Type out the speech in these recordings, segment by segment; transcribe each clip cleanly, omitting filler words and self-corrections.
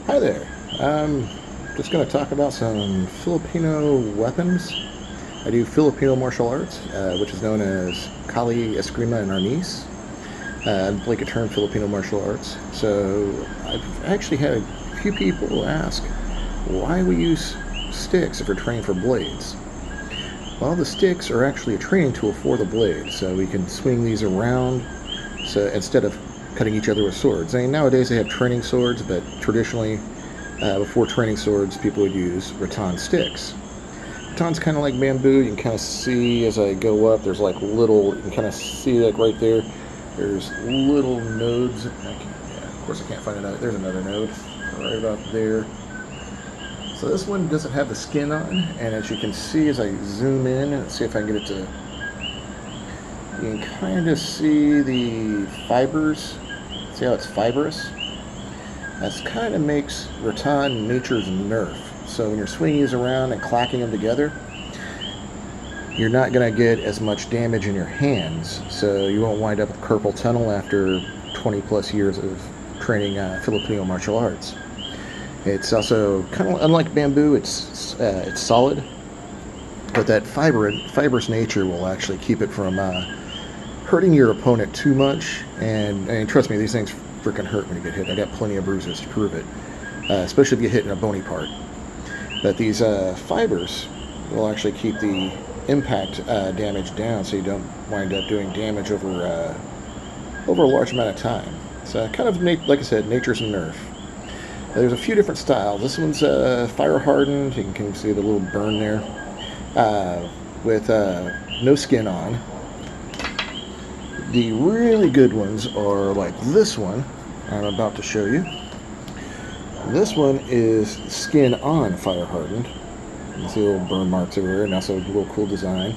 Hi there. I'm just going to talk about some Filipino weapons. I do Filipino martial arts, which is known as Kali, Eskrima, and Arnis. Like a term, Filipino martial arts. So I've actually had a few people ask why we use sticks if we're training for blades. Well, the sticks are actually a training tool for the blade, so we can swing these around. So instead of cutting each other with swords. I mean, nowadays they have training swords, but traditionally, before training swords, people would use rattan sticks. Rattan's kind of like bamboo. You can kind of see as I go up, there's like little, you can kind of see like right there, there's little nodes. Of course I can't find it. There's another node right about there. So this one doesn't have the skin on, and as you can see as I zoom in, let's see if I can get it to, you can kind of see the fibers. See how it's fibrous? That kind of makes rattan nature's Nerf. So when you're swinging these around and clacking them together, you're not going to get as much damage in your hands. So you won't wind up with carpal tunnel after 20 plus years of training Filipino martial arts. It's also kind of unlike bamboo. It's solid, but that fibrous nature will actually keep it from hurting your opponent too much. And trust me, these things freaking hurt when you get hit. I got plenty of bruises to prove it, especially if you get hit in a bony part. But these fibers will actually keep the impact damage down, so you don't wind up doing damage over a large amount of time. So kind of, like I said, nature's Nerf. There's a few different styles. This one's fire hardened. You can see the little burn there, with no skin on. The really good ones are like this one I'm about to show you. This one is skin on fire hardened. You can see little burn marks everywhere, and also a little cool design.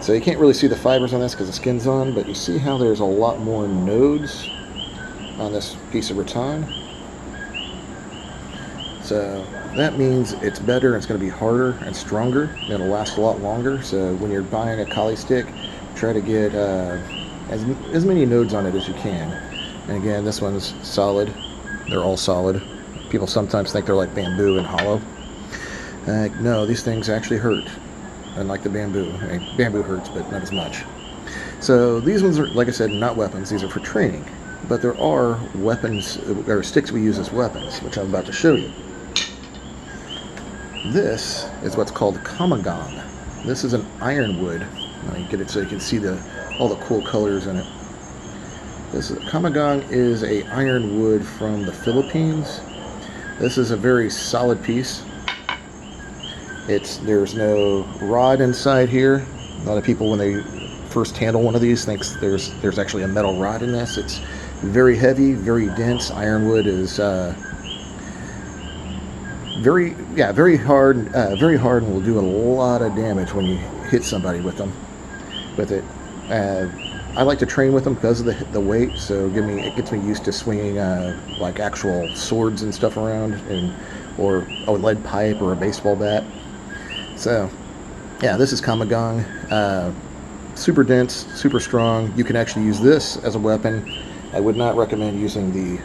So you can't really see the fibers on this because the skin's on, but you see how there's a lot more nodes on this piece of rattan. So that means it's better, it's going to be harder and stronger, and it'll last a lot longer. So when you're buying a Kali stick, try to get as many nodes on it as you can. And again, this one's solid. They're all solid. People sometimes think they're like bamboo and hollow. No, these things actually hurt, unlike the bamboo. I mean, bamboo hurts, but not as much. So these ones are, like I said, not weapons. These are for training. But there are weapons, or sticks we use as weapons, which I'm about to show you. This is what's called kamagang. This is an ironwood. Let me get it so you can see all the cool colors in it. Kamagang is a ironwood from the Philippines. This is a very solid piece. There's no rod inside here. A lot of people, when they first handle one of these, thinks there's actually a metal rod in this. It's very heavy, very dense. Ironwood is very hard, and will do a lot of damage when you hit somebody with it. I like to train with them because of the weight, so it gets me used to swinging like actual swords and stuff around, or a lead pipe or a baseball bat. So yeah, this is kamagang. Super dense, super strong. You can actually use this as a weapon. I would not recommend using the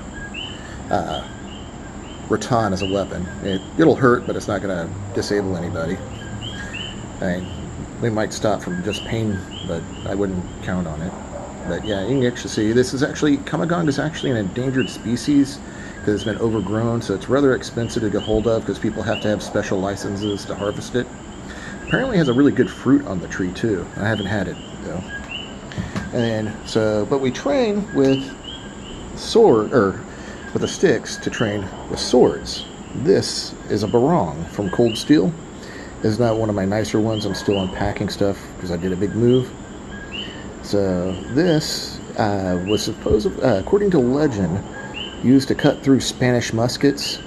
rattan as a weapon. It'll hurt, but it's not going to disable anybody. We might stop from just pain, but I wouldn't count on it. But yeah, you can actually see kamagang is actually an endangered species because it's been overgrown, so it's rather expensive to get hold of because people have to have special licenses to harvest it. Apparently it has a really good fruit on the tree too. I haven't had it though. But we train with with the sticks to train with swords. This is a barong from cold steel. This is not one of my nicer ones. I'm still unpacking stuff because I did a big move. So this was according to legend, used to cut through Spanish muskets.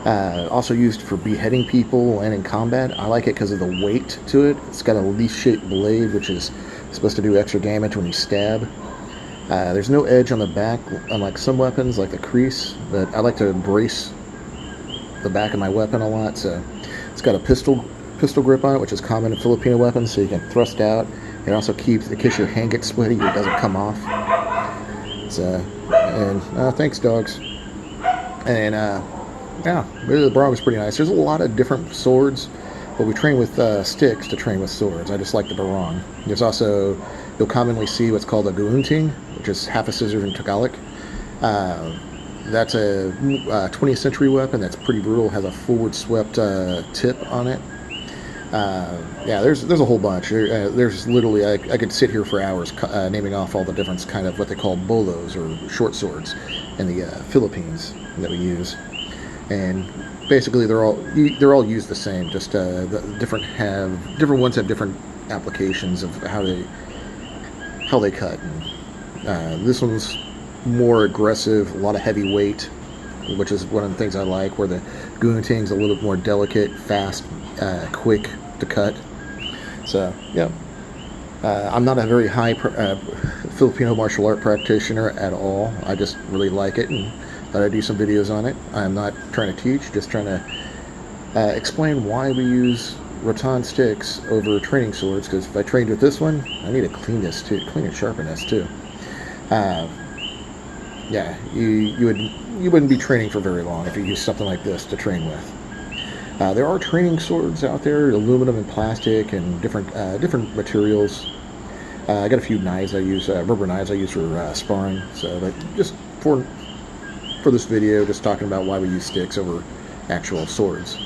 Also used for beheading people and in combat. I like it because of the weight to it. It's got a leaf-shaped blade, which is supposed to do extra damage when you stab. There's no edge on the back, unlike some weapons like the crease, but I like to brace the back of my weapon a lot, so it's got a pistol grip on it, which is common in Filipino weapons, so you can thrust out. It also keeps, in case your hand gets sweaty, it doesn't come off. Thanks, dogs. And Yeah, the barong is pretty nice. There's a lot of different swords, but we train with sticks to train with swords. I just like the barong. There's also, you'll commonly see what's called a gunting, which is half a scissors in Tagalog. Uh, that's a 20th century weapon that's pretty brutal, has a forward swept tip on it. Yeah, there's a whole bunch. There's literally, I could sit here for hours naming off all the different kind of what they call bolos or short swords in the Philippines that we use. And basically they're all used the same. Just the different ones have different applications of how they cut. And, this one's more aggressive, a lot of heavy weight, which is one of the things I like. Where the gunting's a little bit more delicate, fast, quick to cut. So yeah, I'm not a very high Filipino martial art practitioner at all. I just really like it and thought I'd do some videos on it. I'm not trying to teach, just trying to explain why we use rattan sticks over training swords. Because if I trained with this one, I need to clean and sharpen this too. Yeah, you wouldn't be training for very long if you use something like this to train with. There are training swords out there, aluminum and plastic, and different materials. I got a few knives I use, rubber knives I use for sparring. So, but just for this video, just talking about why we use sticks over actual swords.